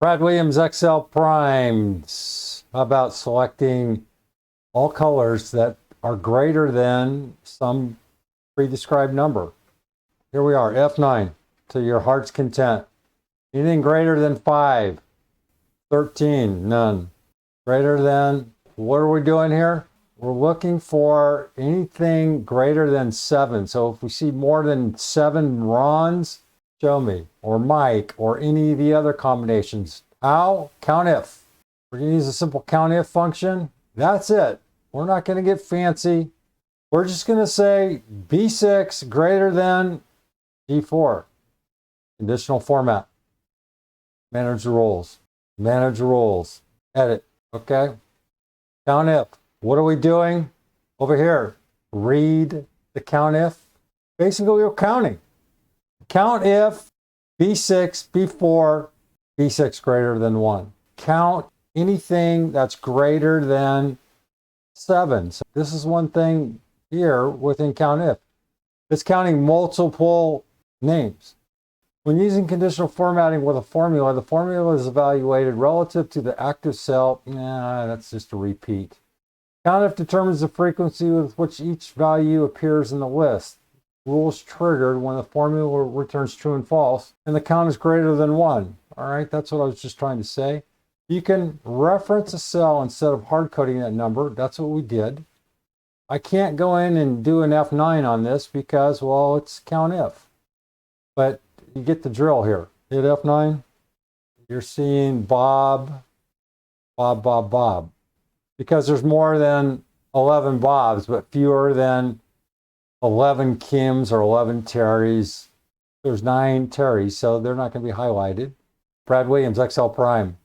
Brad Williams XL primes. How about selecting all colors that are greater than some pre-described number? Here we are, F9, to your heart's content. Anything greater than 5, 13, none. Greater than, what are we doing here? We're looking for anything greater than 7. So if we see more than 7 Rons, show me, or Mike, or any of the other combinations. How? COUNTIF. We're going to use a simple COUNTIF function. That's it. We're not going to get fancy. We're just going to say B6 greater than G4. Conditional format. Manage the roles. Manage the roles. Edit. Okay? COUNTIF. What are we doing over here? Read the COUNTIF. Basically, we're counting. COUNTIF B6, B4, B6 greater than 1. Count anything that's greater than 7. So this is one thing here within COUNTIF. It's counting multiple names. When using conditional formatting with a formula, the formula is evaluated relative to the active cell. Nah, that's just a repeat. COUNTIF determines the frequency with which each value appears in the list. Rule is triggered when the formula returns true and false, and the count is greater than 1. All right, that's what I was just trying to say. You can reference a cell instead of hard coding that number. That's what we did. I can't go in and do an F9 on this because, well, it's COUNTIF. But you get the drill here. Hit F9. You're seeing Bob, Bob, Bob, Bob. Because there's more than 11 Bobs, but fewer than 11 Kims or 11 Terrys. There's 9 Terrys, so they're not going to be highlighted. Brad Williams, XL Prime.